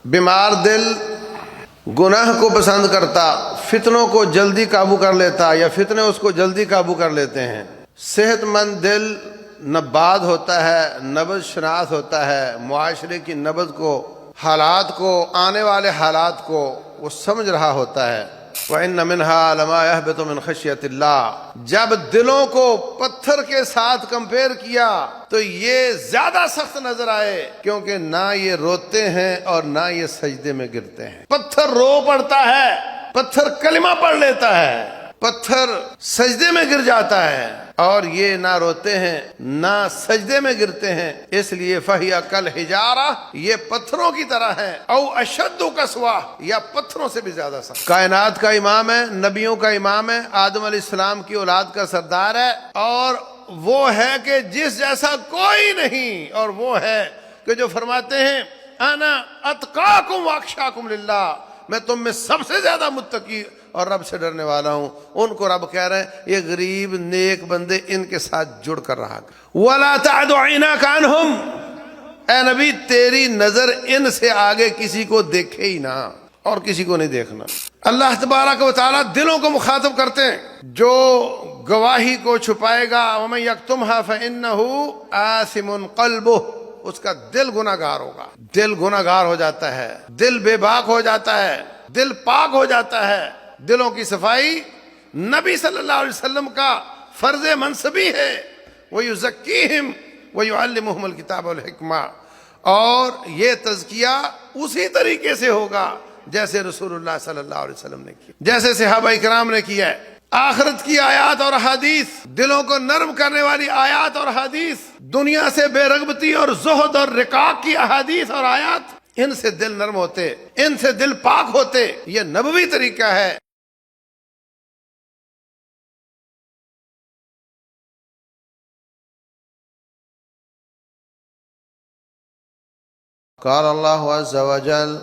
بیمار دل گناہ کو پسند کرتا، فتنوں کو جلدی قابو کر لیتا یا فتنے اس کو جلدی قابو کر لیتے ہیں۔ صحت مند دل نباد ہوتا ہے، نبض شناس ہوتا ہے، معاشرے کی نبض کو، حالات کو، آنے والے حالات کو وہ سمجھ رہا ہوتا ہے۔ وَإِنَّ مِنْهَا لَمَا يَهْبِطُ مِنْ خَشْيَةِ اللَّهِ، جب دلوں کو پتھر کے ساتھ کمپیئر کیا تو یہ زیادہ سخت نظر آئے، کیونکہ نہ یہ روتے ہیں اور نہ یہ سجدے میں گرتے ہیں۔ پتھر رو پڑتا ہے، پتھر کلمہ پڑھ لیتا ہے، پتھر سجدے میں گر جاتا ہے، اور یہ نہ روتے ہیں نہ سجدے میں گرتے ہیں۔ اس لیے فَهِيَ كَالْحِجَارَةِ، یہ پتھروں کی طرح ہے، او اشد قسوة، یا پتھروں سے بھی زیادہ سخت۔ کائنات کا امام ہے، نبیوں کا امام ہے، آدم علیہ السلام کی اولاد کا سردار ہے، اور وہ ہے کہ جس جیسا کوئی نہیں، اور وہ ہے کہ جو فرماتے ہیں انا اتقاکم واخشاکم للہ، میں تم میں سب سے زیادہ متقی اور رب سے ڈرنے والا ہوں۔ ان کو رب کہہ رہے ہیں یہ غریب نیک بندے ان کے ساتھ جڑ کر رہا۔ وَلَا تَعْدُ عَيْنَاكَ عَنْهُمْ، اے نبی تیری نظر ان سے آگے کسی کو دیکھے ہی نہ، اور کسی کو نہیں دیکھنا۔ اللہ تبارک و تعالیٰ دلوں کو مخاطب کرتے ہیں، جو گواہی کو چھپائے گا وَمَن يَكْتُمْهَا فَإِنَّهُ آثِمٌ قَلْبُهُ، اس کا دل گناہ گار ہوگا۔ دل گناہ گار ہو جاتا ہے، دل بے باک ہو جاتا ہے، دل پاک ہو جاتا ہے۔ دلوں کی صفائی نبی صلی اللہ علیہ وسلم کا فرض منصبی ہے۔ وَيُزَكِّيهِمْ وَيُعَلِّمُهُمُ الْكِتَابَ وَالْحِكْمَةَ، اور یہ تزکیہ اسی طریقے سے ہوگا جیسے رسول اللہ صلی اللہ علیہ وسلم نے کیا، جیسے صحابہ کرام نے کیا ہے۔ آخرت کی آیات اور حدیث، دلوں کو نرم کرنے والی آیات اور حدیث، دنیا سے بے رغبتی اور زہد اور رقاق کی احادیث اور آیات، ان سے دل نرم ہوتے، ان سے دل پاک ہوتے۔ یہ نبوی طریقہ ہے۔ قال اللہ عز وجل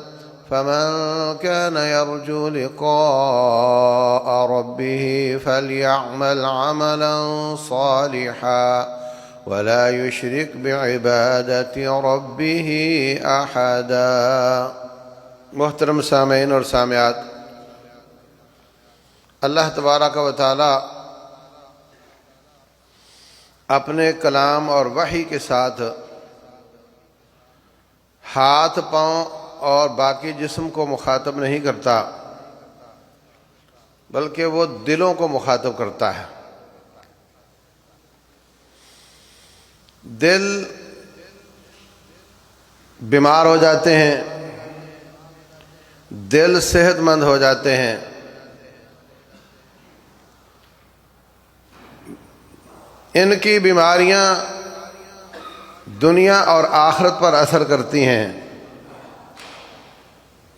فمن كان يرجو لقاء ربه فليعمل عملا صالحا ولا يشرك بعبادة ربه أحدا۔ محترم سامعین اور سامعات، اللہ تبارک و تعالی اپنے کلام اور وحی کے ساتھ ہاتھ پاؤں اور باقی جسم کو مخاطب نہیں کرتا، بلکہ وہ دلوں کو مخاطب کرتا ہے۔ دل بیمار ہو جاتے ہیں، دل صحت مند ہو جاتے ہیں، ان کی بیماریاں دنیا اور آخرت پر اثر کرتی ہیں،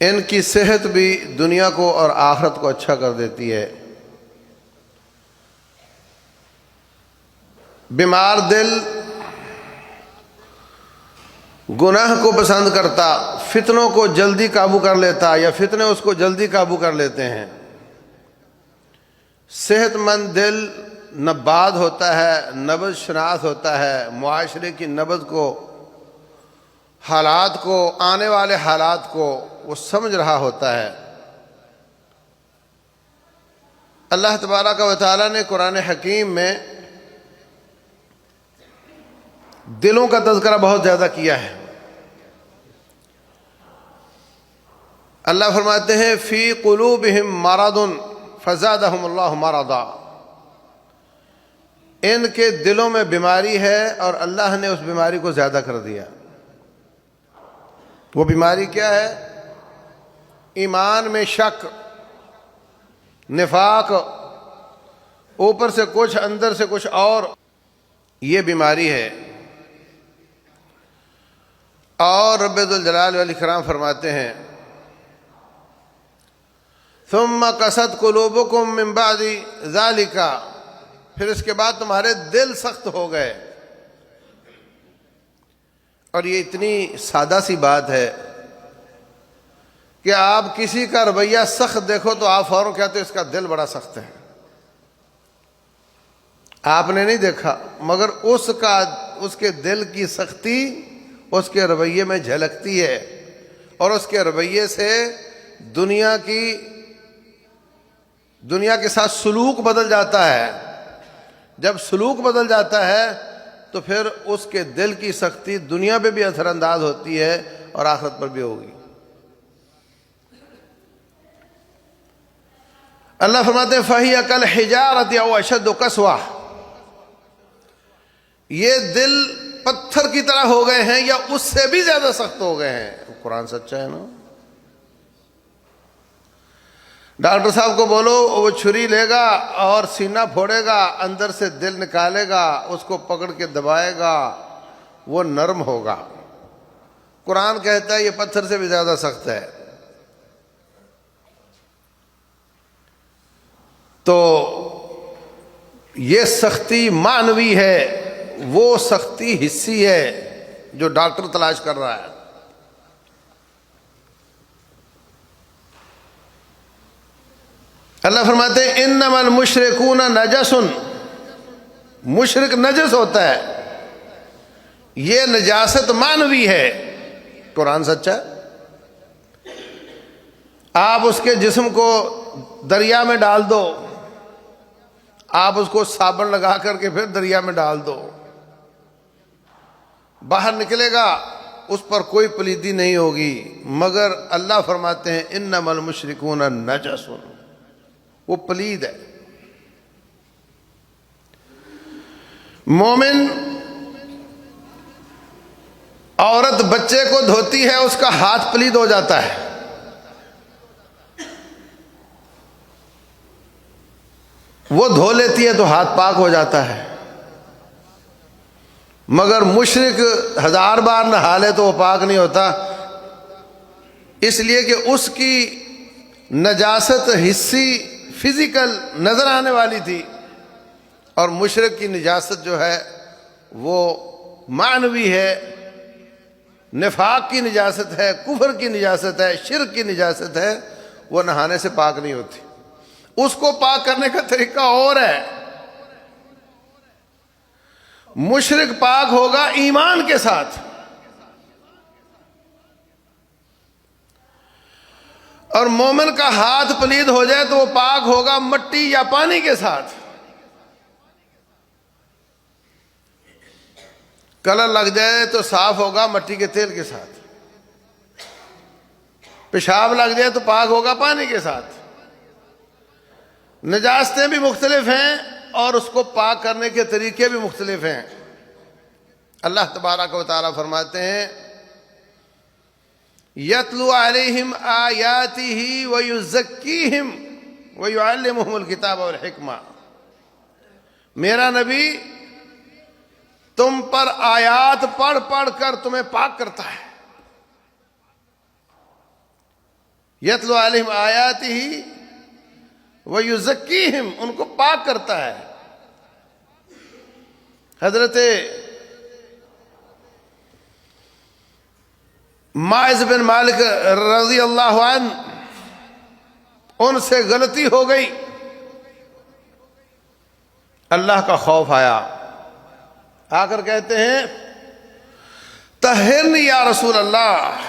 ان کی صحت بھی دنیا کو اور آخرت کو اچھا کر دیتی ہے۔ بیمار دل گناہ کو پسند کرتا، فتنوں کو جلدی قابو کر لیتا یا فتنے اس کو جلدی قابو کر لیتے ہیں۔ صحت مند دل نباد ہوتا ہے، نبض شناس ہوتا ہے، معاشرے کی نبض کو، حالات کو، آنے والے حالات کو وہ سمجھ رہا ہوتا ہے۔ اللہ تبارک و تعالیٰ نے قرآن حکیم میں دلوں کا تذکرہ بہت زیادہ کیا ہے۔ اللہ فرماتے ہیں فی قلوبہم مرض فزادہم اللہ مرضا، ان کے دلوں میں بیماری ہے اور اللہ نے اس بیماری کو زیادہ کر دیا۔ وہ بیماری کیا ہے؟ ایمان میں شک، نفاق، اوپر سے کچھ اندر سے کچھ اور، یہ بیماری ہے۔ اور رب ذوالجلال والاکرام فرماتے ہیں ثم قست قلوبکم من بعد ذالک، پھر اس کے بعد تمہارے دل سخت ہو گئے۔ اور یہ اتنی سادہ سی بات ہے کہ آپ کسی کا رویہ سخت دیکھو تو آپ فوراً کہتے ہیں اس کا دل بڑا سخت ہے۔ آپ نے نہیں دیکھا، مگر اس کے دل کی سختی اس کے رویے میں جھلکتی ہے، اور اس کے رویے سے دنیا کے ساتھ سلوک بدل جاتا ہے. جب سلوک بدل جاتا ہے تو پھر اس کے دل کی سختی دنیا پہ بھی اثر انداز ہوتی ہے اور آخرت پر بھی ہوگی. اللہ فرماتے ہیں فَهِيَ كَالْحِجَارَةِ أَوْ أَشَدُّ قَسْوَةً. یہ دل پتھر کی طرح ہو گئے ہیں یا اس سے بھی زیادہ سخت ہو گئے ہیں. قرآن سچا ہے نا. ڈاکٹر صاحب کو بولو وہ چھری لے گا اور سینہ پھوڑے گا, اندر سے دل نکالے گا, اس کو پکڑ کے دبائے گا, وہ نرم ہوگا. قرآن کہتا ہے یہ پتھر سے بھی زیادہ سخت ہے. تو یہ سختی معنوی ہے, وہ سختی حسی ہے جو ڈاکٹر تلاش کر رہا ہے. اللہ فرماتے ہیں انما المشرکون نجس. مشرک نجس ہوتا ہے, یہ نجاست معنوی ہے. قرآن سچا ہے. آپ اس کے جسم کو دریا میں ڈال دو, آپ اس کو صابن لگا کر کے پھر دریا میں ڈال دو, باہر نکلے گا, اس پر کوئی پلیدی نہیں ہوگی. مگر اللہ فرماتے ہیں انما المشرکون نجس, وہ پلید ہے. مومن عورت بچے کو دھوتی ہے, اس کا ہاتھ پلید ہو جاتا ہے. وہ دھو لیتی ہے تو ہاتھ پاک ہو جاتا ہے. مگر مشرک 1000 بار نہا لے تو وہ پاک نہیں ہوتا, اس لیے کہ اس کی نجاست حسی فزیکل نظر آنے والی تھی, اور مشرک کی نجاست جو ہے وہ معنوی ہے. نفاق کی نجاست ہے, کفر کی نجاست ہے, شرک کی نجاست ہے, وہ نہانے سے پاک نہیں ہوتی. اس کو پاک کرنے کا طریقہ اور ہے. مشرک پاک ہوگا ایمان کے ساتھ, اور مومن کا ہاتھ پلید ہو جائے تو وہ پاک ہوگا مٹی یا پانی کے ساتھ. کلر لگ جائے تو صاف ہوگا مٹی کے تیل کے ساتھ. پیشاب لگ جائے تو پاک ہوگا پانی کے ساتھ. نجاستیں بھی مختلف ہیں اور اس کو پاک کرنے کے طریقے بھی مختلف ہیں. اللہ تبارک و تعالیٰ فرماتے ہیں یتلو علیہم آیاتہ ویزکیہم ویعلمہم الکتاب والحکمہ. میرا نبی تم پر آیات پڑھ پڑھ کر تمہیں پاک کرتا ہے. یتلو علیہم آیاتہ ویزکیہم, ان کو پاک کرتا ہے. حضرت ماعز بن مالک رضی اللہ عنہ, ان سے غلطی ہو گئی, اللہ کا خوف آیا, آ کر کہتے ہیں طہرنی یا رسول اللہ,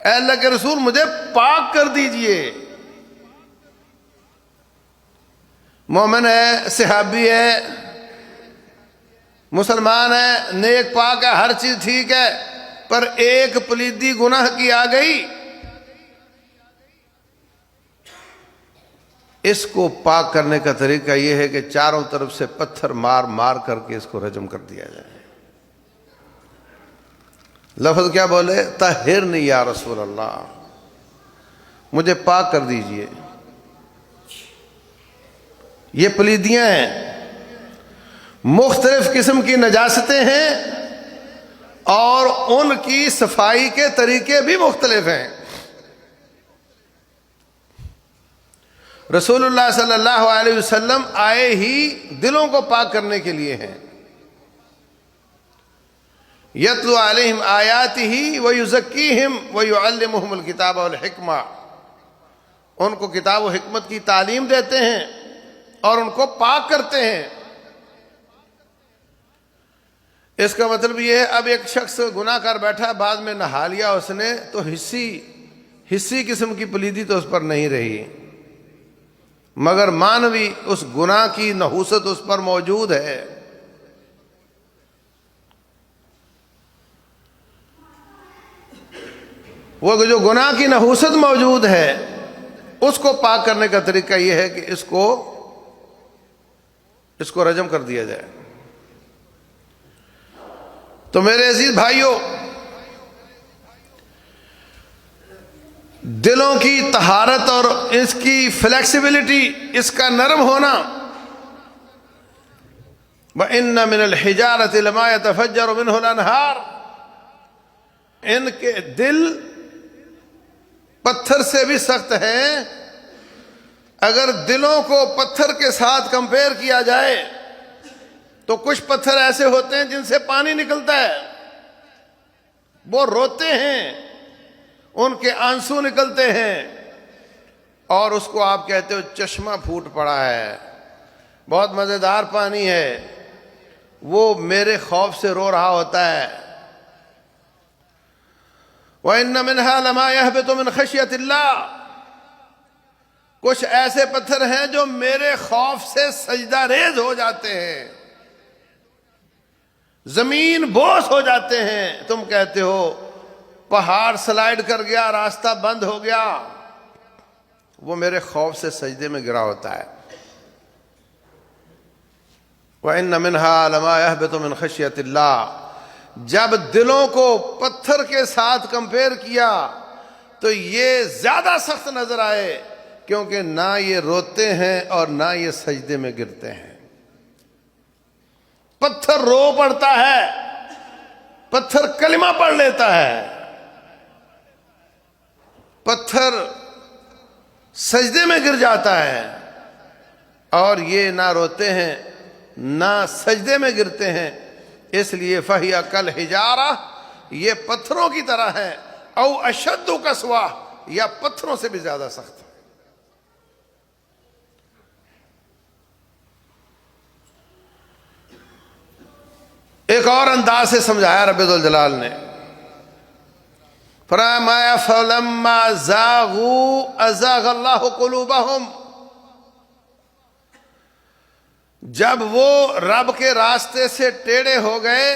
اے اللہ کے رسول مجھے پاک کر دیجئے. مومن ہے, صحابی ہے, مسلمان ہے, نیک پاک ہے, ہر چیز ٹھیک ہے, پر ایک پلیدی گناہ کی آ گئی, اس کو پاک کرنے کا طریقہ یہ ہے کہ چاروں طرف سے پتھر مار مار کر کے اس کو رجم کر دیا جائے. لفظ کیا بولے؟ طہرنی یا رسول اللہ, مجھے پاک کر دیجئے. یہ پلیدیاں ہیں, مختلف قسم کی نجاستیں ہیں, اور ان کی صفائی کے طریقے بھی مختلف ہیں. رسول اللہ صلی اللہ علیہ وسلم آئے ہی دلوں کو پاک کرنے کے لیے ہیں. یتلو علیہم آیاتہ ویزکیہم ویعلمہم الکتاب والحکمہ, ان کو کتاب و حکمت کی تعلیم دیتے ہیں اور ان کو پاک کرتے ہیں. اس کا مطلب یہ ہے اب ایک شخص گناہ کر بیٹھا، بعد میں نہا لیا اس نے، تو حسی قسم کی پلیدی تو اس پر نہیں رہی، مگر مانوی اس گناہ کی نحوست اس پر موجود ہے۔ وہ جو گناہ کی نحوست موجود ہے اس کو پاک کرنے کا طریقہ یہ ہے کہ اس کو رجم کر دیا جائے۔ تو میرے عزیز بھائیوں، دلوں کی طہارت اور اس کی فلیکسیبلٹی، اس کا نرم ہونا، وَإِنَّ مِنَ الْحِجَارَةِ لَمَا يَتَفَجَّرُ مِنْهُ الْأَنْهَارُ، ان کے دل پتھر سے بھی سخت ہیں۔ اگر دلوں کو پتھر کے ساتھ کمپیئر کیا جائے تو کچھ پتھر ایسے ہوتے ہیں جن سے پانی نکلتا ہے، وہ روتے ہیں، ان کے آنسو نکلتے ہیں، اور اس کو آپ کہتے ہو چشمہ پھوٹ پڑا ہے، بہت مزیدار پانی ہے، وہ میرے خوف سے رو رہا ہوتا ہے۔ وَإِنَّ مِنْهَا لَمَا يَهْبِطُ مِنْ خَشْيَةِ اللَّهِ، کچھ ایسے پتھر ہیں جو میرے خوف سے سجدہ ریز ہو جاتے ہیں، زمین بوس ہو جاتے ہیں۔ تم کہتے ہو پہاڑ سلائیڈ کر گیا، راستہ بند ہو گیا، وہ میرے خوف سے سجدے میں گرا ہوتا ہے۔ وَإِنَّ مِنْهَا لَمَا يَهْبِطُ مِنْ خَشْيَةِ اللَّهِ، جب دلوں کو پتھر کے ساتھ کمپیئر کیا تو یہ زیادہ سخت نظر آئے، کیونکہ نہ یہ روتے ہیں اور نہ یہ سجدے میں گرتے ہیں۔ پتھر رو پڑتا ہے، پتھر کلمہ پڑھ لیتا ہے، پتھر سجدے میں گر جاتا ہے، اور یہ نہ روتے ہیں نہ سجدے میں گرتے ہیں۔ اس لیے فَهِيَ كَالْحِجَارَةِ، یہ پتھروں کی طرح ہے، او اشد قسوہ، یا پتھروں سے بھی زیادہ سخت۔ ایک اور انداز سے سمجھایا رب ذوالجلال نے، فرمایا فَلَمَّا زَاغُوا أَزَاغَ اللَّهُ قُلُوبَهُمْ، جب وہ رب کے راستے سے ٹیڑے ہو گئے،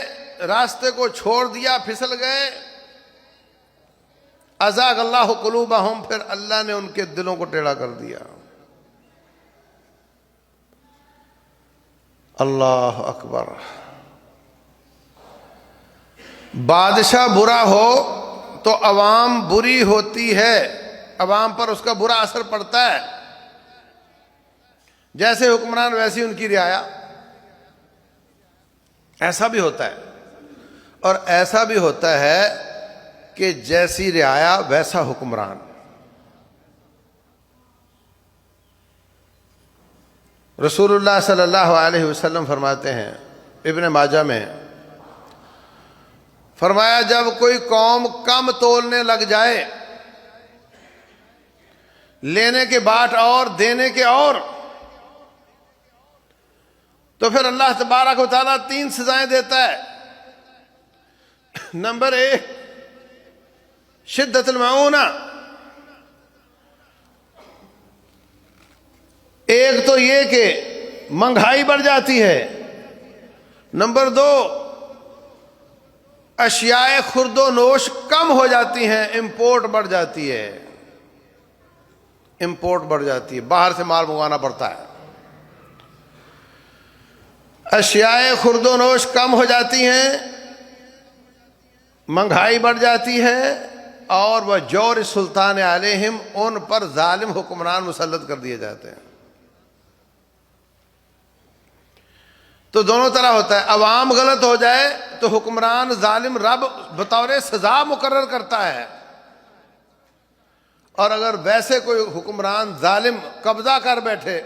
راستے کو چھوڑ دیا، پھسل گئے، ازاغ اللہ قلوبہم، پھر اللہ نے ان کے دلوں کو ٹیڑھا کر دیا۔ اللہ اکبر۔ بادشاہ برا ہو تو عوام بری ہوتی ہے، عوام پر اس کا برا اثر پڑتا ہے، جیسے حکمران ویسی ان کی رعایا، ایسا بھی ہوتا ہے۔ اور ایسا بھی ہوتا ہے کہ جیسی رعایا ویسا حکمران۔ رسول اللہ صلی اللہ علیہ وسلم فرماتے ہیں، ابن ماجہ میں فرمایا، جب کوئی قوم کم تولنے لگ جائے، لینے کے باٹ اور دینے کے اور، تو پھر اللہ تبارک و تعالیٰ 3 سزائیں دیتا ہے۔ نمبر 1 شدت المعونہ، ایک تو یہ کہ مہنگائی بڑھ جاتی ہے، نمبر 2 اشیاء خرد و نوش کم ہو جاتی ہیں، امپورٹ بڑھ جاتی ہے، امپورٹ بڑھ جاتی ہے، باہر سے مال منگوانا پڑتا ہے۔ اشیاء خرد و نوش کم ہو جاتی ہیں، مہنگائی بڑھ جاتی ہے، اور وہ جور سلطان علیہم، ان پر ظالم حکمران مسلط کر دیے جاتے ہیں۔ تو دونوں طرح ہوتا ہے، عوام غلط ہو جائے تو حکمران ظالم رب بطور سزا مقرر کرتا ہے، اور اگر ویسے کوئی حکمران ظالم قبضہ کر بیٹھے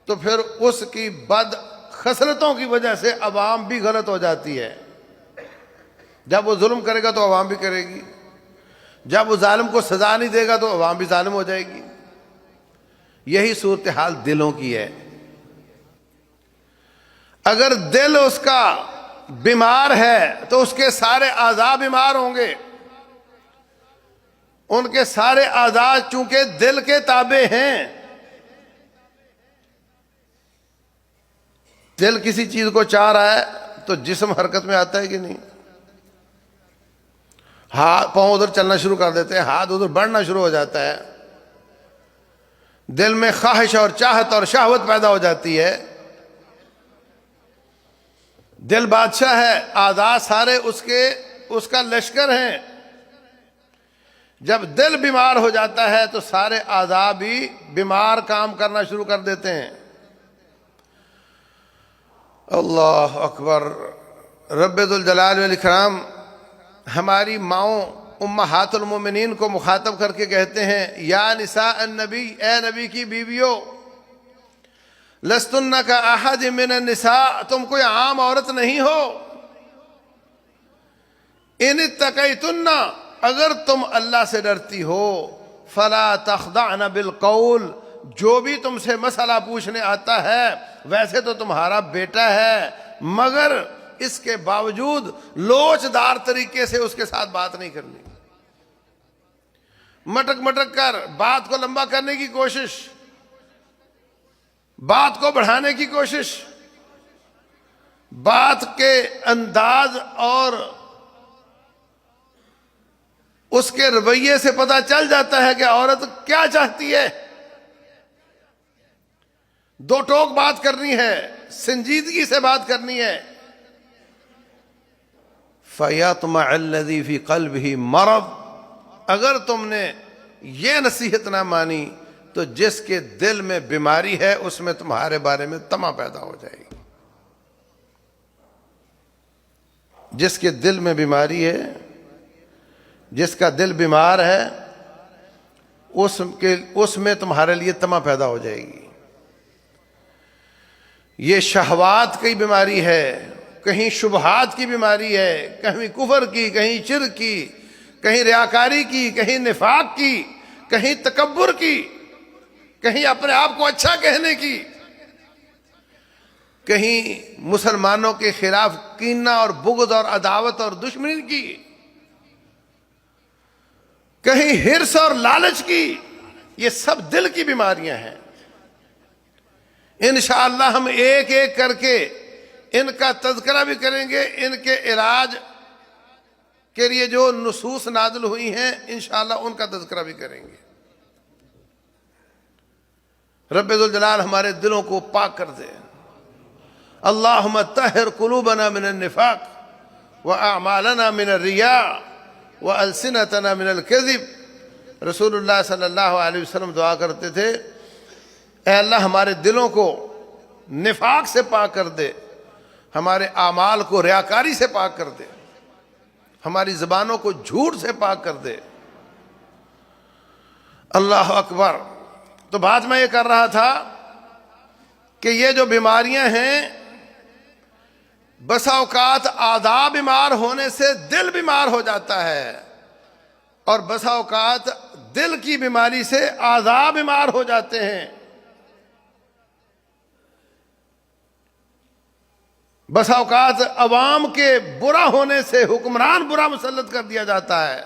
تو پھر اس کی بد خصلتوں کی وجہ سے عوام بھی غلط ہو جاتی ہے۔ جب وہ ظلم کرے گا تو عوام بھی کرے گی، جب وہ ظالم کو سزا نہیں دے گا تو عوام بھی ظالم ہو جائے گی۔ یہی صورتحال دلوں کی ہے۔ اگر دل اس کا بیمار ہے تو اس کے سارے اعضاء بیمار ہوں گے. ان کے سارے اعضاء چونکہ دل کے تابع ہیں. دل کسی چیز کو چاہ رہا ہے تو جسم حرکت میں آتا ہے کہ نہیں؟ ہاتھ پاؤں ادھر چلنا شروع کر دیتے ہیں, ہاتھ ادھر بڑھنا شروع ہو جاتا ہے, دل میں خواہش اور چاہت اور شہوت پیدا ہو جاتی ہے. دل بادشاہ ہے, اعضاء سارے اس کا لشکر ہیں. جب دل بیمار ہو جاتا ہے تو سارے اعضاء بھی بیمار کام کرنا شروع کر دیتے ہیں. اللہ اکبر. رب ذوالجلال والاکرام ہماری ماؤں امہات المومنین کو مخاطب کر کے کہتے ہیں, یا نساء النبی, اے نبی کی بیویوں, لستن کا احد من النساء, تم کوئی عام عورت نہیں ہو. ان اتقیتن, اگر تم اللہ سے ڈرتی ہو, فلا تخضعن بالقول, جو بھی تم سے مسئلہ پوچھنے آتا ہے ویسے تو تمہارا بیٹا ہے, مگر اس کے باوجود لوچدار طریقے سے اس کے ساتھ بات نہیں کرنی. مٹک مٹک کر بات کو لمبا کرنے کی کوشش, بات کو بڑھانے کی کوشش, بات کے انداز اور اس کے رویے سے پتہ چل جاتا ہے کہ عورت کیا چاہتی ہے. دو ٹوک بات کرنی ہے, سنجیدگی سے بات کرنی ہے. فَيَطْمَعَ الَّذِي فِي قَلْبِهِ مَرَضٌ, اگر تم نے یہ نصیحت نہ مانی تو جس کے دل میں بیماری ہے اس میں تمہارے بارے میں طمع پیدا ہو جائے گی. جس کے دل میں بیماری ہے, جس کا دل بیمار ہے, اس میں تمہارے لیے طمع پیدا ہو جائے گی. یہ شہوات کی بیماری ہے, کہیں شبہات کی بیماری ہے, کہیں کفر کی, کہیں شرک کی, کہیں ریاکاری کی, کہیں نفاق کی, کہیں تکبر کی, کہیں اپنے آپ کو اچھا کہنے کی, کہیں مسلمانوں کے خلاف کینہ اور بغض اور عداوت اور دشمنی کی, کہیں ہرس اور لالچ کی. یہ سب دل کی بیماریاں ہیں. انشاءاللہ ہم ایک ایک کر کے ان کا تذکرہ بھی کریں گے, ان کے علاج کے لیے جو نصوص نازل ہوئی ہیں انشاءاللہ ان کا تذکرہ بھی کریں گے. رب ذوالجلال ہمارے دلوں کو پاک کر دے. اللہم طہر قلوبنا من النفاق واعمالنا من الرياء والسنتنا من الكذب. رسول اللہ صلی اللہ علیہ وسلم دعا کرتے تھے, اے اللہ ہمارے دلوں کو نفاق سے پاک کر دے, ہمارے اعمال کو ریاکاری سے پاک کر دے, ہماری زبانوں کو جھوٹ سے پاک کر دے. اللہ اکبر. تو بات میں یہ کر رہا تھا کہ یہ جو بیماریاں ہیں, بسا اوقات اعضاء بیمار ہونے سے دل بیمار ہو جاتا ہے, اور بسا اوقات دل کی بیماری سے اعضاء بیمار ہو جاتے ہیں. بسا اوقات عوام کے برا ہونے سے حکمران برا مسلط کر دیا جاتا ہے.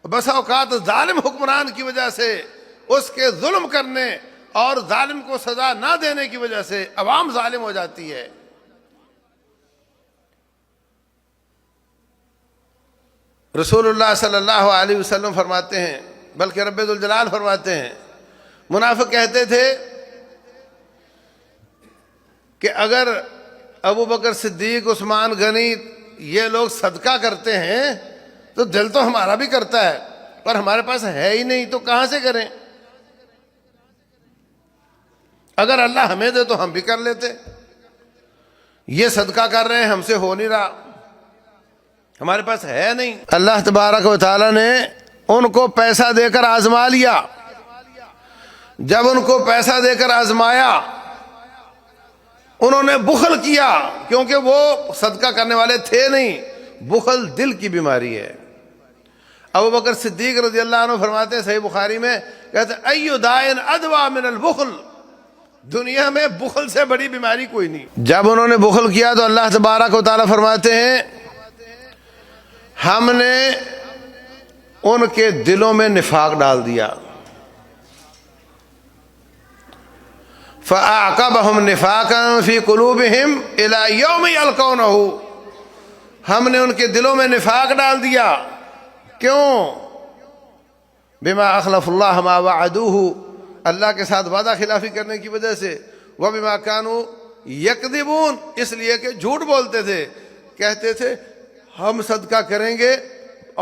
بسا اوقات ظالم حکمران کی وجہ سے, اس کے ظلم کرنے اور ظالم کو سزا نہ دینے کی وجہ سے عوام ظالم ہو جاتی ہے. رسول اللہ صلی اللہ علیہ وسلم فرماتے ہیں, بلکہ رب ذوالجلال فرماتے ہیں, منافق کہتے تھے کہ اگر ابو بکر صدیق, عثمان غنی یہ لوگ صدقہ کرتے ہیں تو دل تو ہمارا بھی کرتا ہے, پر ہمارے پاس ہے ہی نہیں تو کہاں سے کریں. اگر اللہ ہمیں دے تو ہم بھی کر لیتے. یہ صدقہ کر رہے ہیں, ہم سے ہو نہیں رہا, ہمارے پاس ہے نہیں. اللہ تبارک و تعالی نے ان کو پیسہ دے کر آزما لیا. جب ان کو پیسہ دے کر آزمایا, انہوں نے بخل کیا, کیونکہ وہ صدقہ کرنے والے تھے نہیں. بخل دل کی بیماری ہے. ابو بکر صدیق رضی اللہ عنہ فرماتے ہیں صحیح بخاری میں, کہتے ہیں ایو دائن ادوا من البخل, دنیا میں بخل سے بڑی بیماری کوئی نہیں. جب انہوں نے بخل کیا تو اللہ تبارک و تعالیٰ فرماتے ہیں ہم نے ان کے دلوں میں نفاق ڈال دیا. فَأَعْقَبَهُمْ نِفَاقًا فِي قُلُوبِهِمْ إِلَى يَوْمِ يَلْقَوْنَهُ. ہم نے ان کے دلوں میں نفاق ڈال دیا. کیوں؟ بِمَا أَخْلَفُ اللَّهَ مَا وَعَدُوهُ. اللہ کے ساتھ وعدہ خلافی کرنے کی وجہ سے. وَبِمَا كَانُوا يَكْذِبُونَ. اس لیے کہ جھوٹ بولتے تھے، کہتے تھے ہم صدقہ کریں گے،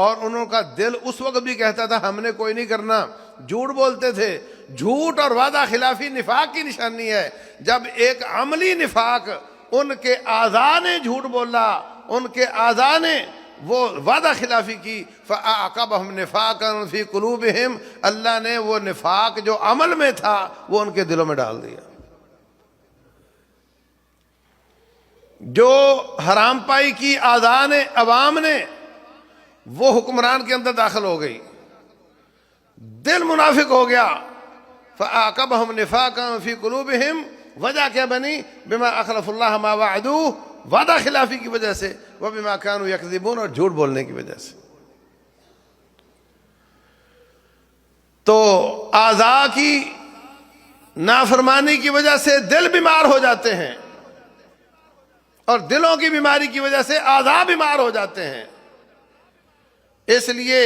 اور انہوں کا دل اس وقت بھی کہتا تھا ہم نے کوئی نہیں کرنا. جھوٹ بولتے تھے. جھوٹ اور وعدہ خلافی نفاق کی نشانی ہے. جب ایک عملی نفاق، ان کے اعضاء نے جھوٹ بولا، ان کے اعضاء نے وہ وعدہ خلافی کی، فَأَعْقَبَهُمْ نِفَاقًا فِي قُلُوبِهِمْ. اللہ نے وہ نفاق جو عمل میں تھا وہ ان کے دلوں میں ڈال دیا. جو حرام پائی کی اعضاء نے، عوام نے، وہ حکمران کے اندر داخل ہو گئی، دل منافق ہو گیا. فَأَعْقَبَهُمْ نِفَاقًا فِي قُلُوبِهِمْ. وجہ کیا بنی؟ بِمَا أَخْلَفُ اللَّهَ مَا وَعَدُوهُ. وعدہ خلافی کی وجہ سے. وَبِمَا كَانُوا يَكْذِبُونَ. اور جھوٹ بولنے کی وجہ سے. تو اعضاء کی نافرمانی کی وجہ سے دل بیمار ہو جاتے ہیں، اور دلوں کی بیماری کی وجہ سے اعضاء بیمار ہو جاتے ہیں. اس لیے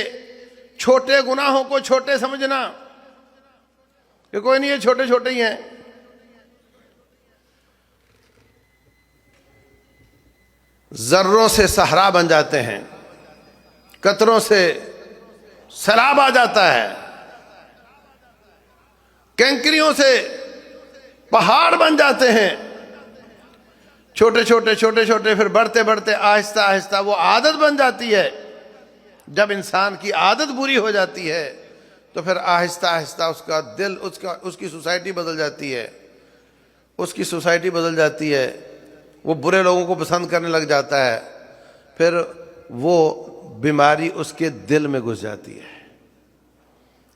چھوٹے گناہوں کو چھوٹے سمجھنا کہ کوئی نہیں، یہ چھوٹے چھوٹے ہی ہیں. ذروں سے صحرا بن جاتے ہیں، قطروں سے سیلاب آ جاتا ہے، کنکریوں سے پہاڑ بن جاتے ہیں. چھوٹے چھوٹے چھوٹے چھوٹے، پھر بڑھتے بڑھتے آہستہ آہستہ وہ عادت بن جاتی ہے. جب انسان کی عادت بری ہو جاتی ہے تو پھر آہستہ آہستہ اس کا دل، اس کی سوسائٹی بدل جاتی ہے، اس کی سوسائٹی بدل جاتی ہے. وہ برے لوگوں کو پسند کرنے لگ جاتا ہے. پھر وہ بیماری اس کے دل میں گھس جاتی ہے.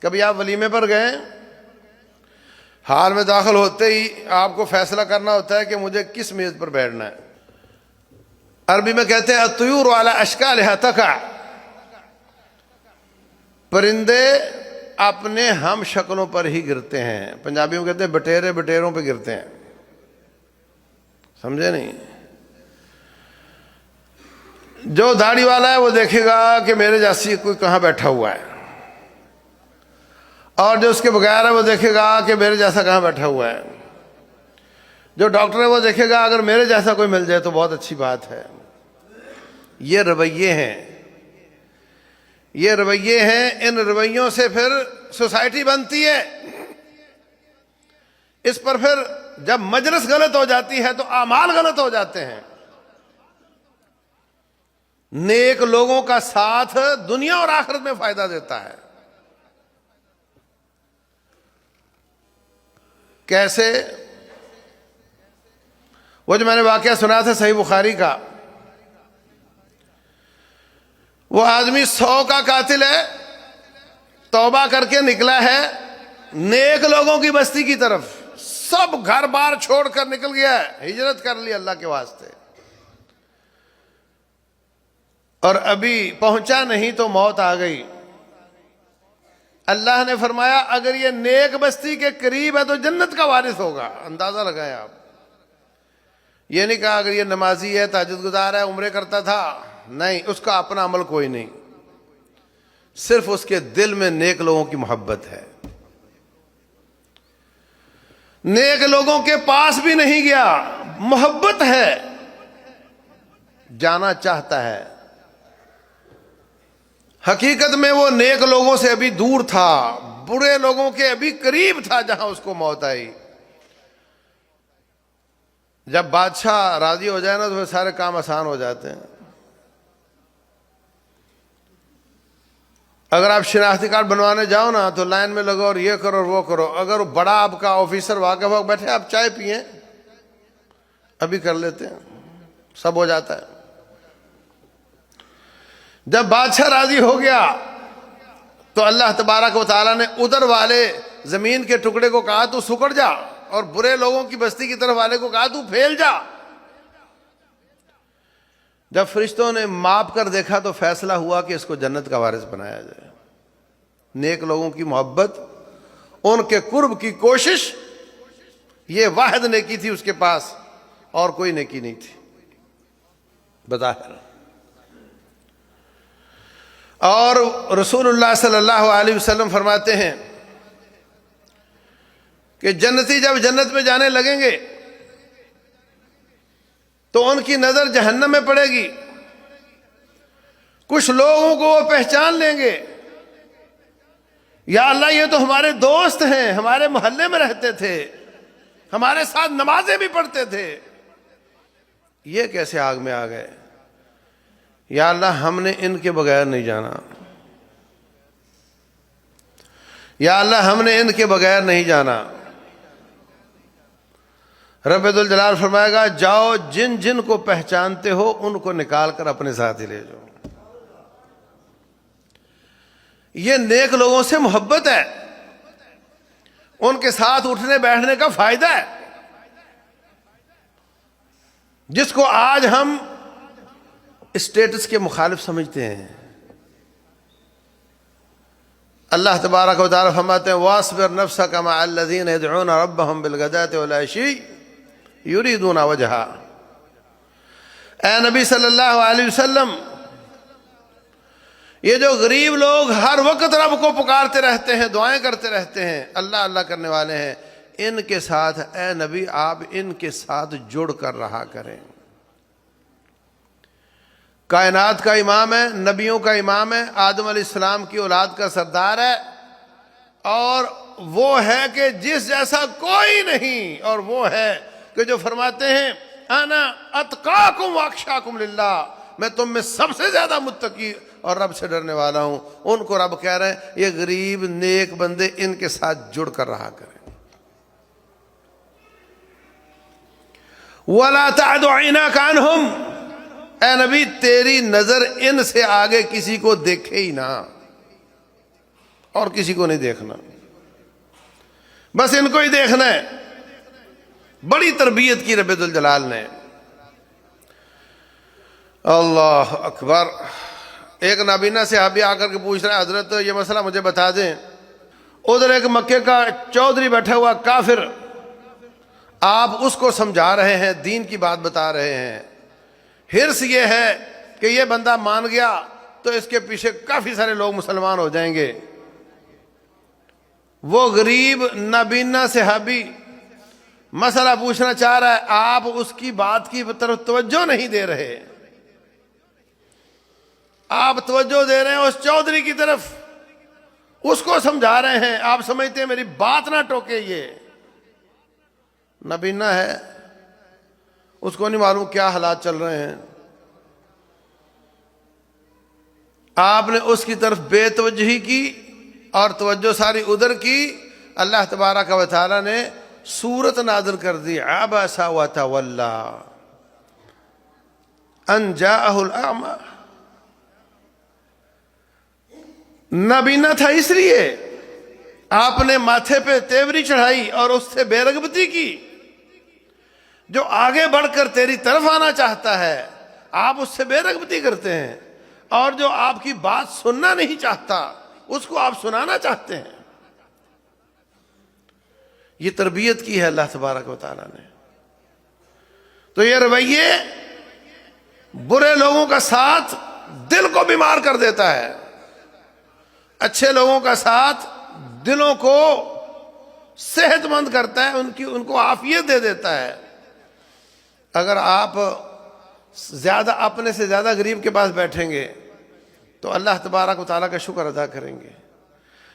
کبھی آپ ولیمے پر گئے، حال میں داخل ہوتے ہی آپ کو فیصلہ کرنا ہوتا ہے کہ مجھے کس میز پر بیٹھنا ہے. عربی میں کہتے ہیں الطیور علی اشکالها تقع. پرندے اپنے ہم شکلوں پر ہی گرتے ہیں. پنجابی میں کہتے ہیں بٹیرے بٹیروں پہ گرتے ہیں. سمجھے نہیں؟ جو داڑھی والا ہے وہ دیکھے گا کہ میرے جیسی کوئی کہاں بیٹھا ہوا ہے، اور جو اس کے بغیر ہے وہ دیکھے گا کہ میرے جیسا کہاں بیٹھا ہوا ہے. جو ڈاکٹر ہے وہ دیکھے گا اگر میرے جیسا کوئی مل جائے تو بہت اچھی بات ہے. یہ رویے ہیں، یہ رویے ہیں. ان رویوں سے پھر سوسائٹی بنتی ہے. اس پر پھر جب مجلس غلط ہو جاتی ہے تو اعمال غلط ہو جاتے ہیں. نیک لوگوں کا ساتھ دنیا اور آخرت میں فائدہ دیتا ہے. کیسے؟ وہ جو میں نے واقعہ سنا تھا صحیح بخاری کا، وہ آدمی 100 کا قاتل ہے، توبہ کر کے نکلا ہے نیک لوگوں کی بستی کی طرف. سب گھر بار چھوڑ کر نکل گیا ہے، ہجرت کر لی اللہ کے واسطے، اور ابھی پہنچا نہیں تو موت آ گئی. اللہ نے فرمایا اگر یہ نیک بستی کے قریب ہے تو جنت کا وارث ہوگا. اندازہ لگائیں آپ. یہ نہیں کہا اگر یہ نمازی ہے، تہجد گزار ہے، عمرے کرتا تھا. نہیں، اس کا اپنا عمل کوئی نہیں، صرف اس کے دل میں نیک لوگوں کی محبت ہے. نیک لوگوں کے پاس بھی نہیں گیا، محبت ہے، جانا چاہتا ہے. حقیقت میں وہ نیک لوگوں سے ابھی دور تھا، برے لوگوں کے ابھی قریب تھا جہاں اس کو موت آئی. جب بادشاہ راضی ہو جائے نا تو پھر سارے کام آسان ہو جاتے ہیں. اگر آپ شناختی کارڈ بنوانے جاؤ نا تو لائن میں لگو اور یہ کرو اور وہ کرو. اگر بڑا آپ کا آفیسر واقف ہو بیٹھے آپ چائے پئیں، ابھی کر لیتے ہیں، سب ہو جاتا ہے. جب بادشاہ راضی ہو گیا تو اللہ تبارک و تعالیٰ نے ادھر والے زمین کے ٹکڑے کو کہا تو سکڑ جا اور برے لوگوں کی بستی کی طرف والے کو کہا تو پھیل جا۔ جب فرشتوں نے ماپ کر دیکھا تو فیصلہ ہوا کہ اس کو جنت کا وارث بنایا جائے۔ نیک لوگوں کی محبت، ان کے قرب کی کوشش، یہ واحد نیکی تھی اس کے پاس، اور کوئی نیکی نہیں تھی بظاہر۔ اور رسول اللہ صلی اللہ علیہ وسلم فرماتے ہیں کہ جنتی جب جنت میں جانے لگیں گے تو ان کی نظر جہنم میں پڑے گی۔ کچھ لوگوں کو وہ پہچان لیں گے، یا اللہ یہ تو ہمارے دوست ہیں، ہمارے محلے میں رہتے تھے، ہمارے ساتھ نمازیں بھی پڑھتے تھے، یہ کیسے آگ میں آ گئے؟ یا اللہ ہم نے ان کے بغیر نہیں جانا، یا اللہ ہم نے ان کے بغیر نہیں جانا۔ رب ذوالجلال فرمائے گا جاؤ جن جن کو پہچانتے ہو ان کو نکال کر اپنے ساتھ ہی لے جاؤ۔ یہ نیک لوگوں سے محبت ہے، ان کے ساتھ اٹھنے بیٹھنے کا فائدہ ہے، جس کو آج ہم اسٹیٹس کے مخالف سمجھتے ہیں۔ اللہ تبارک و تعالی فرماتے ہیں وَاصْبِرْ نَفْسَكَ مَعَ الَّذِينَ يَدْعُونَ رَبَّهُمْ بِالْغَدَاةِ وَالْعَشِيِّ يُرِيدُونَ وَجْهَهُ۔ اے نبی صلی اللہ علیہ وسلم، یہ جو غریب لوگ ہر وقت رب کو پکارتے رہتے ہیں، دعائیں کرتے رہتے ہیں، اللہ اللہ کرنے والے ہیں، ان کے ساتھ اے نبی آپ ان کے ساتھ جڑ کر رہا کریں۔ کائنات کا امام ہے، نبیوں کا امام ہے، آدم علیہ السلام کی اولاد کا سردار ہے، اور وہ ہے کہ جس جیسا کوئی نہیں، اور وہ ہے کہ جو فرماتے ہیں انا اتقاکم واخشاکم للہ، میں تم میں سب سے زیادہ متقی اور رب سے ڈرنے والا ہوں۔ ان کو رب کہہ رہے ہیں یہ غریب نیک بندے ان کے ساتھ جڑ کر رہا کریں۔ وَلَا تَعْدُ عَيْنَاكَ عَنْهُمْ، اے نبی تیری نظر ان سے آگے کسی کو دیکھے ہی نہ، اور کسی کو نہیں دیکھنا، بس ان کو ہی دیکھنا ہے۔ بڑی تربیت کی رب ذوالجلال نے۔ اللہ اکبر۔ ایک نابینا صحابی آ کر کے پوچھ رہا ہے حضرت یہ مسئلہ مجھے بتا دیں، ادھر ایک مکے کا چودھری بیٹھا ہوا کافر، آپ اس کو سمجھا رہے ہیں، دین کی بات بتا رہے ہیں، حرص یہ ہے کہ یہ بندہ مان گیا تو اس کے پیچھے کافی سارے لوگ مسلمان ہو جائیں گے۔ وہ غریب نابینا صحابی مسئلہ پوچھنا چاہ رہا ہے، آپ اس کی بات کی طرف توجہ نہیں دے رہے، آپ توجہ دے رہے ہیں اس چودھری کی طرف، اس کو سمجھا رہے ہیں، آپ سمجھتے ہیں میری بات نہ ٹوکے، یہ نابینا ہے، اس کو نہیں معلوم کیا حالات چل رہے ہیں۔ آپ نے اس کی طرف بے توجہی کی اور توجہ ساری ادھر کی، اللہ تبارک و تعالی نے سورت نازل کر دی عبس وتولی ان جاءہ الاعمی۔ نابینا تھا اس لیے آپ نے ماتھے پہ تیوری چڑھائی اور اس سے بے رغبتی کی۔ جو آگے بڑھ کر تیری طرف آنا چاہتا ہے آپ اس سے بے رغبتی کرتے ہیں، اور جو آپ کی بات سننا نہیں چاہتا اس کو آپ سنانا چاہتے ہیں۔ یہ تربیت کی ہے اللہ تبارک و تعالیٰ نے۔ تو یہ رویے برے لوگوں کا ساتھ دل کو بیمار کر دیتا ہے، اچھے لوگوں کا ساتھ دلوں کو صحت مند کرتا ہے، ان کو عافیت دے دیتا ہے۔ اگر آپ زیادہ اپنے سے زیادہ غریب کے پاس بیٹھیں گے تو اللہ تبارک و تعالیٰ کا شکر ادا کریں گے۔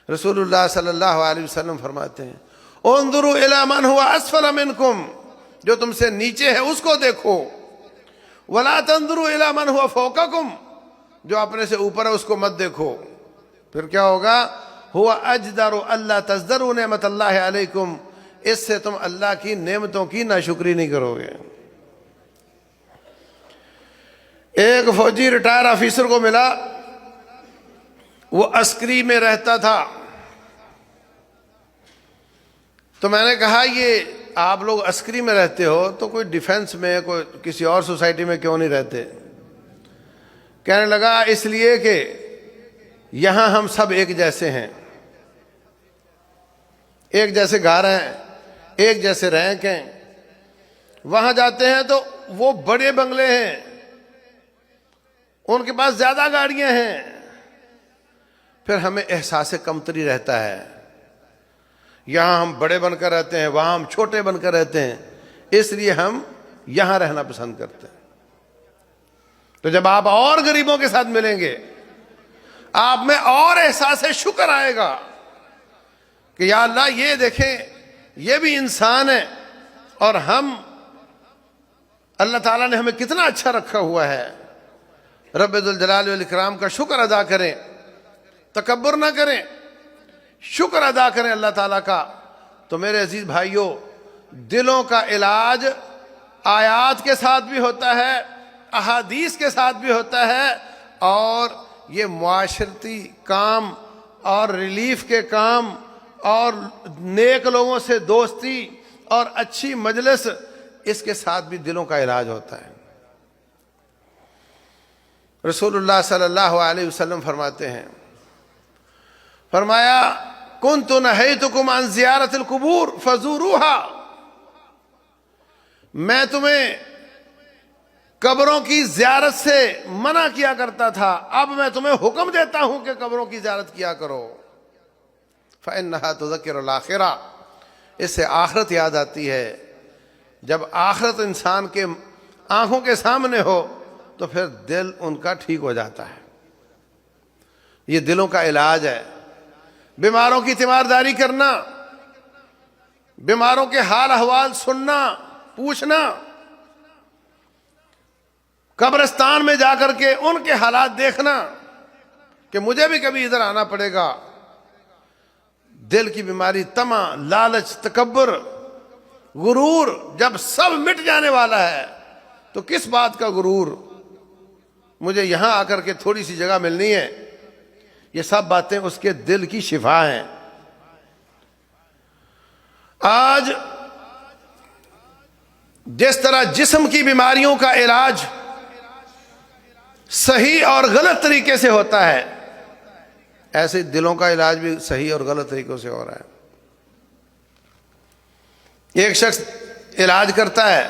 رسول اللہ صلی اللہ علیہ وسلم فرماتے ہیں انظروا الی من هو اسفل منکم، جو تم سے نیچے ہے اس کو دیکھو، ولا تنظروا الی من هو فوقکم، جو اپنے سے اوپر ہے اس کو مت دیکھو۔ پھر کیا ہوگا؟ هو اجدر الا تزدروا نعمت اللہ علیکم، اس سے تم اللہ کی نعمتوں کی ناشکری نہیں کرو گے۔ ایک فوجی ریٹائر آفیسر کو ملا، وہ عسکری میں رہتا تھا، تو میں نے کہا یہ آپ لوگ عسکری میں رہتے ہو تو کوئی ڈیفنس میں کوئی کسی اور سوسائٹی میں کیوں نہیں رہتے؟ کہنے لگا اس لیے کہ یہاں ہم سب ایک جیسے ہیں، ایک جیسے گھر ہیں، ایک جیسے رینک ہیں۔ وہاں جاتے ہیں تو وہ بڑے بنگلے ہیں، ان کے پاس زیادہ گاڑیاں ہیں، پھر ہمیں احساس کمتری رہتا ہے۔ یہاں ہم بڑے بن کر رہتے ہیں، وہاں ہم چھوٹے بن کر رہتے ہیں، اس لیے ہم یہاں رہنا پسند کرتے ہیں۔ تو جب آپ اور غریبوں کے ساتھ ملیں گے، آپ میں اور احساس شکر آئے گا کہ یا اللہ یہ دیکھیں یہ بھی انسان ہے، اور ہم اللہ تعالیٰ نے ہمیں کتنا اچھا رکھا ہوا ہے۔ رب ذوالجلال والاکرام کا شکر ادا کریں، تکبر نہ کریں، شکر ادا کریں اللہ تعالیٰ کا۔ تو میرے عزیز بھائیوں، دلوں کا علاج آیات کے ساتھ بھی ہوتا ہے، احادیث کے ساتھ بھی ہوتا ہے، اور یہ معاشرتی کام اور ریلیف کے کام اور نیک لوگوں سے دوستی اور اچھی مجلس، اس کے ساتھ بھی دلوں کا علاج ہوتا ہے۔ رسول اللہ صلی اللہ علیہ وسلم فرماتے ہیں، فرمایا کنت نہیتکم عن زیارت القبور فزوروها، میں تمہیں قبروں کی زیارت سے منع کیا کرتا تھا، اب میں تمہیں حکم دیتا ہوں کہ قبروں کی زیارت کیا کرو۔ فإنها تذکر الآخرہ، اس سے آخرت یاد آتی ہے۔ جب آخرت انسان کے آنکھوں کے سامنے ہو تو پھر دل ان کا ٹھیک ہو جاتا ہے۔ یہ دلوں کا علاج ہے۔ بیماروں کی تیمارداری کرنا، بیماروں کے حال احوال سننا، پوچھنا، قبرستان میں جا کر کے ان کے حالات دیکھنا کہ مجھے بھی کبھی ادھر آنا پڑے گا۔ دل کی بیماری، طمع، لالچ، تکبر، غرور جب سب مٹ جانے والا ہے تو کس بات کا غرور؟ مجھے یہاں آ کر کے تھوڑی سی جگہ ملنی ہے، یہ سب باتیں اس کے دل کی شفا ہیں۔ آج جس طرح جسم کی بیماریوں کا علاج صحیح اور غلط طریقے سے ہوتا ہے، ایسے دلوں کا علاج بھی صحیح اور غلط طریقوں سے ہو رہا ہے۔ ایک شخص علاج کرتا ہے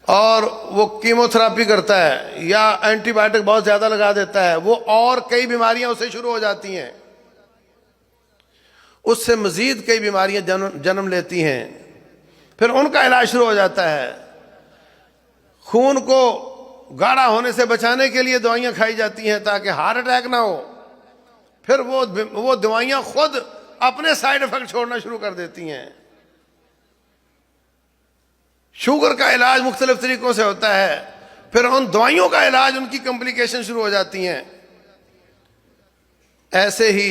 اور وہ کیمو تھراپی کرتا ہے یا اینٹی بائیوٹک بہت زیادہ لگا دیتا ہے، وہ اور کئی بیماریاں اسے شروع ہو جاتی ہیں، اس سے مزید کئی بیماریاں جنم لیتی ہیں، پھر ان کا علاج شروع ہو جاتا ہے۔ خون کو گاڑھا ہونے سے بچانے کے لیے دوائیاں کھائی جاتی ہیں تاکہ ہارٹ اٹیک نہ ہو، پھر وہ دوائیاں خود اپنے سائیڈ ایفیکٹ چھوڑنا شروع کر دیتی ہیں۔ شوگر کا علاج مختلف طریقوں سے ہوتا ہے، پھر ان دوائیوں کا علاج ان کی کمپلیکیشن شروع ہو جاتی ہیں۔ ایسے ہی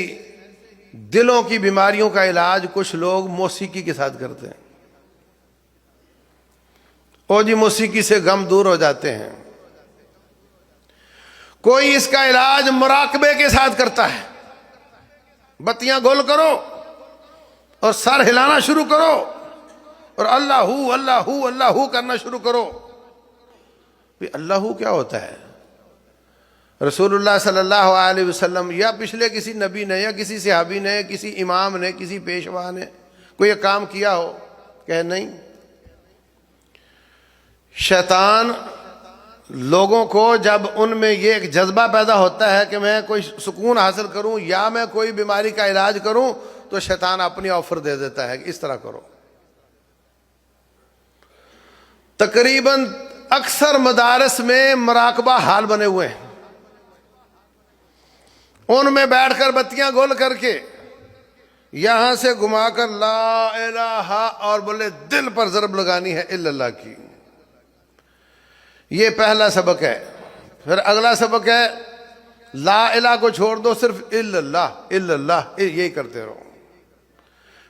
دلوں کی بیماریوں کا علاج کچھ لوگ موسیقی کے ساتھ کرتے ہیں۔ او جی موسیقی سے غم دور ہو جاتے ہیں۔ کوئی اس کا علاج مراقبے کے ساتھ کرتا ہے، بتیاں گول کرو اور سر ہلانا شروع کرو اور اللہ ہو اللہ ہو اللہ ہو کرنا شروع کرو۔ اللہ ہو کیا ہوتا ہے؟ رسول اللہ صلی اللہ علیہ وسلم یا پچھلے کسی نبی نے یا کسی صحابی نے، کسی امام نے، کسی پیشوا نے کوئی یہ کام کیا ہو؟ کہ نہیں۔ شیطان لوگوں کو جب ان میں یہ ایک جذبہ پیدا ہوتا ہے کہ میں کوئی سکون حاصل کروں یا میں کوئی بیماری کا علاج کروں، تو شیطان اپنی آفر دے دیتا ہے کہ اس طرح کرو۔ تقریباً اکثر مدارس میں مراقبہ حال بنے ہوئے ہیں، ان میں بیٹھ کر بتیاں گول کر کے یہاں سے گھما کر لا الہ اور بولے دل پر ضرب لگانی ہے الا اللہ کی۔ یہ پہلا سبق ہے۔ پھر اگلا سبق ہے لا الہ کو چھوڑ دو، صرف الا اللہ یہی کرتے رہو۔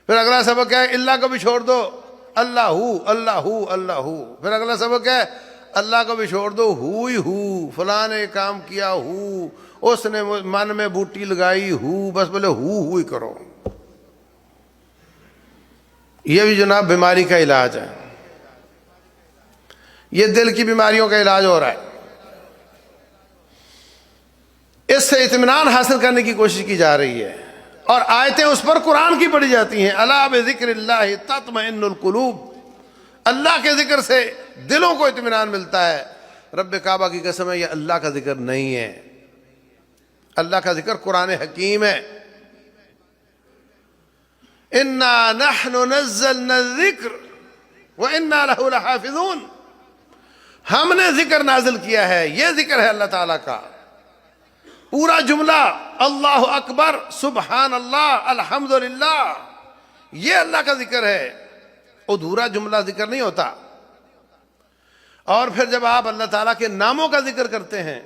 پھر اگلا سبق ہے اللہ کو بھی چھوڑ دو، اللہ ہو اللہ ہو اللہ ہو۔ پھر اگلا سبق ہے اللہ کو بھی چھوڑ دو، ہو ہی ہو، فلاں نے کام کیا ہو، اس نے من میں بوٹی لگائی ہو، بس بولے ہو ہی کرو۔ یہ بھی جناب بیماری کا علاج ہے، یہ دل کی بیماریوں کا علاج ہو رہا ہے، اس سے اطمینان حاصل کرنے کی کوشش کی جا رہی ہے، اور آیتیں اس پر قرآن کی پڑھی جاتی ہیں۔ الا بذکر اللہ تطمئن القلوب، اللہ کے ذکر سے دلوں کو اطمینان ملتا ہے۔ رب کعبہ کی قسم ہے، یہ اللہ کا ذکر نہیں ہے، اللہ کا ذکر قرآن حکیم ہے۔ انا نحن نزلنا الذکر وانا لہ لحافظون، ہم نے ذکر نازل کیا ہے، یہ ذکر ہے اللہ تعالیٰ کا۔ پورا جملہ اللہ اکبر، سبحان اللہ، الحمدللہ، یہ اللہ کا ذکر ہے، ادھورا جملہ ذکر نہیں ہوتا۔ اور پھر جب آپ اللہ تعالیٰ کے ناموں کا ذکر کرتے ہیں،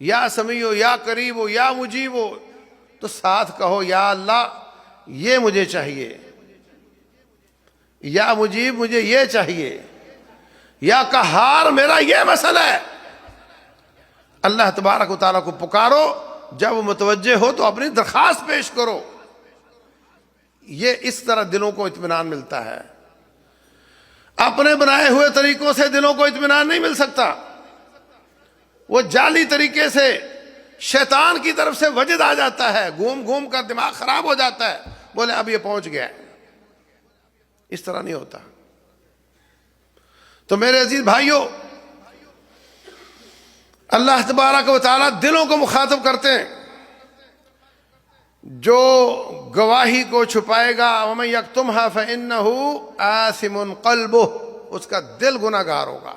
یا سمیع یا قریب یا مجیب، تو ساتھ کہو یا اللہ یہ مجھے چاہیے، یا مجیب مجھے یہ چاہیے، یا قہار میرا یہ مسئلہ ہے۔ اللہ تبارک و تعالیٰ کو پکارو، جب وہ متوجہ ہو تو اپنی درخواست پیش کرو۔ یہ اس طرح دلوں کو اطمینان ملتا ہے۔ اپنے بنائے ہوئے طریقوں سے دلوں کو اطمینان نہیں مل سکتا، وہ جعلی طریقے سے شیطان کی طرف سے وجد آ جاتا ہے، گھوم گھوم کر دماغ خراب ہو جاتا ہے، بولے اب یہ پہنچ گیا ہے۔ اس طرح نہیں ہوتا۔ تو میرے عزیز بھائیوں، اللہ تبارک و تعالیٰ دلوں کو مخاطب کرتے ہیں۔ جو گواہی کو چھپائے گا، وَمَن يَكْتُمْهَا فَإِنَّهُ آثِمٌ قَلْبُهُ، اس کا دل گناہ گار ہوگا۔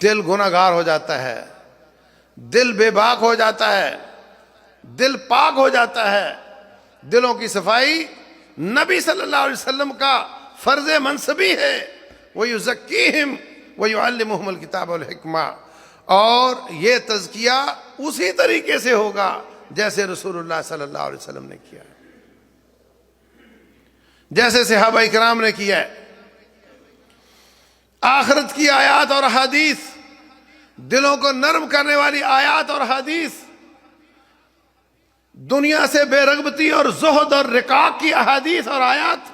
دل گناہ گار ہو جاتا ہے، دل بے باک ہو جاتا ہے، دل پاک ہو جاتا ہے۔ دلوں کی صفائی نبی صلی اللہ علیہ وسلم کا فرض منصبی ہے۔ وَيُزَكِّيهِمْ وَيُعَلِّمُهُمُ الْكِتَابَ وَالْحِكْمَةَ، اور یہ تزکیہ اسی طریقے سے ہوگا جیسے رسول اللہ صلی اللہ علیہ وسلم نے کیا ہے، جیسے صحابہ اکرام نے کیا ہے۔ آخرت کی آیات اور احادیث، دلوں کو نرم کرنے والی آیات اور احادیث، دنیا سے بے رغبتی اور زہد اور رقاق کی احادیث اور آیات،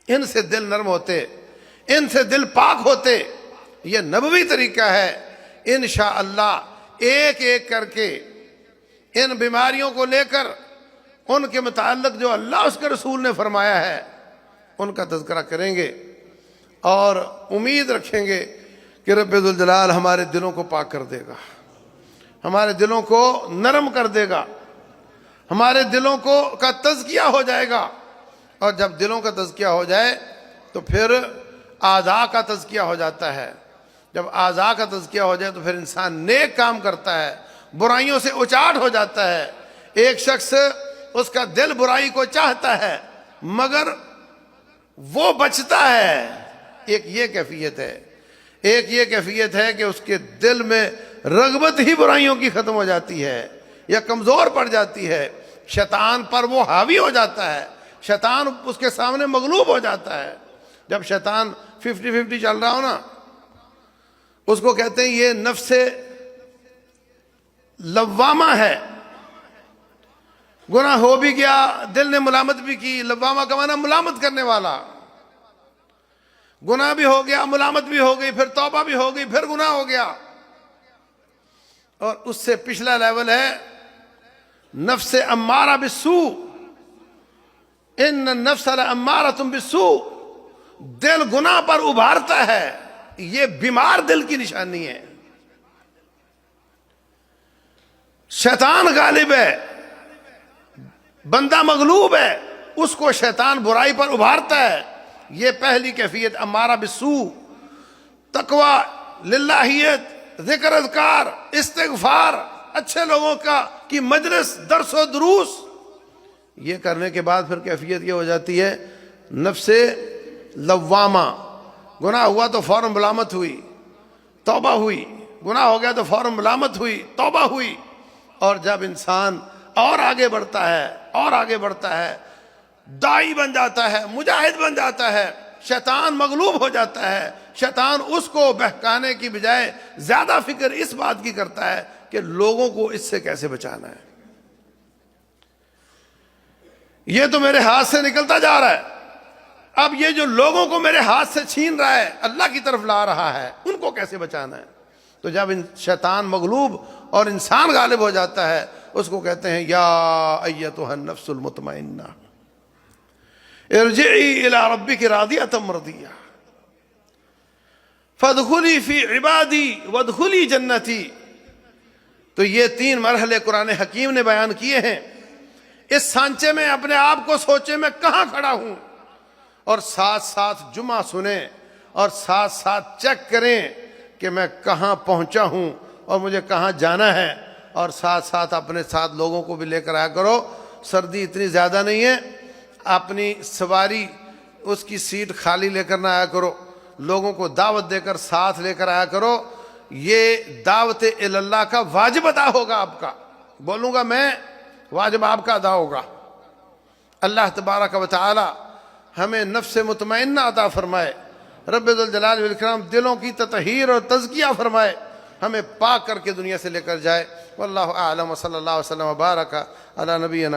ان سے دل نرم ہوتے، ان سے دل پاک ہوتے۔ یہ نبوی طریقہ ہے۔ انشاءاللہ ایک ایک کر کے ان بیماریوں کو لے کر ان کے متعلق جو اللہ اس کے رسول نے فرمایا ہے ان کا تذکرہ کریں گے، اور امید رکھیں گے کہ رب ذوالجلال ہمارے دلوں کو پاک کر دے گا، ہمارے دلوں کو نرم کر دے گا، ہمارے دلوں کا تزکیہ ہو جائے گا۔ اور جب دلوں کا تزکیہ ہو جائے تو پھر اعضاء کا تزکیہ ہو جاتا ہے۔ جب اعضاء کا تزکیہ ہو جائے تو پھر انسان نیک کام کرتا ہے، برائیوں سے اچاٹ ہو جاتا ہے۔ ایک شخص، اس کا دل برائی کو چاہتا ہے مگر وہ بچتا ہے، ایک یہ کیفیت ہے۔ ایک یہ کیفیت ہے کہ اس کے دل میں رغبت ہی برائیوں کی ختم ہو جاتی ہے یا کمزور پڑ جاتی ہے، شیطان پر وہ حاوی ہو جاتا ہے، شیطان اس کے سامنے مغلوب ہو جاتا ہے۔ جب شیطان 50-50 چل رہا ہو نا، اس کو کہتے ہیں یہ نفس لوامہ ہے۔ گناہ ہو بھی گیا، دل نے ملامت بھی کی، لوامہ کا معنی ملامت کرنے والا۔ گناہ بھی ہو گیا، ملامت بھی ہو گئی، پھر توبہ بھی ہو گئی، پھر گناہ ہو گیا۔ اور اس سے پچھلا لیول ہے نفس امارہ بالسوء، ان النفس لامارۃ بالسوء، دل گناہ پر ابھارتا ہے۔ یہ بیمار دل کی نشانی ہے۔ شیطان غالب ہے، بندہ مغلوب ہے، اس کو شیطان برائی پر ابھارتا ہے۔ یہ پہلی کیفیت امارہ بالسوء۔ تقوی، للہیت، ذکر اذکار، استغفار، اچھے لوگوں کی مجلس، درس و دروس، یہ کرنے کے بعد پھر کیفیت یہ ہو جاتی ہے نفس لوامہ۔ گناہ ہوا تو فوراً ملامت ہوئی، توبہ ہوئی، گناہ ہو گیا تو فوراً ملامت ہوئی، توبہ ہوئی۔ اور جب انسان اور آگے بڑھتا ہے، اور آگے بڑھتا ہے، داعی بن جاتا ہے، مجاہد بن جاتا ہے، شیطان مغلوب ہو جاتا ہے۔ شیطان اس کو بہکانے کی بجائے زیادہ فکر اس بات کی کرتا ہے کہ لوگوں کو اس سے کیسے بچانا ہے۔ یہ تو میرے ہاتھ سے نکلتا جا رہا ہے، اب یہ جو لوگوں کو میرے ہاتھ سے چھین رہا ہے اللہ کی طرف لا رہا ہے، ان کو کیسے بچانا ہے؟ تو جب شیطان مغلوب اور انسان غالب ہو جاتا ہے، اس کو کہتے ہیں یا ایتھا النفس المطمئنہ ارجعی الی ربک راضیۃ مرضیہ فادخلی فی عبادی وادخلی جنتی۔ تو یہ 3 مرحلے قرآن حکیم نے بیان کیے ہیں۔ اس سانچے میں اپنے آپ کو سوچے میں کہاں کھڑا ہوں، اور ساتھ ساتھ جمعہ سنیں اور ساتھ ساتھ چیک کریں کہ میں کہاں پہنچا ہوں اور مجھے کہاں جانا ہے، اور ساتھ ساتھ اپنے ساتھ لوگوں کو بھی لے کر آیا کرو۔ سردی اتنی زیادہ نہیں ہے، اپنی سواری اس کی سیٹ خالی لے کر نہ آیا کرو، لوگوں کو دعوت دے کر ساتھ لے کر آیا کرو۔ یہ دعوت اللہ کا واجب ادا ہوگا آپ کا، بولوں گا میں، واجب آپ کا ادا ہوگا۔ اللہ تبارک و تعالی ہمیں نفس مطمئنہ عطا فرمائے، رب ذوالجلال والاکرام دلوں کی تطہیر اور تزکیہ فرمائے، ہمیں پاک کر کے دنیا سے لے کر جائے۔ واللہ اعلم، وصلی اللہ وسلم وبارک علی نبینا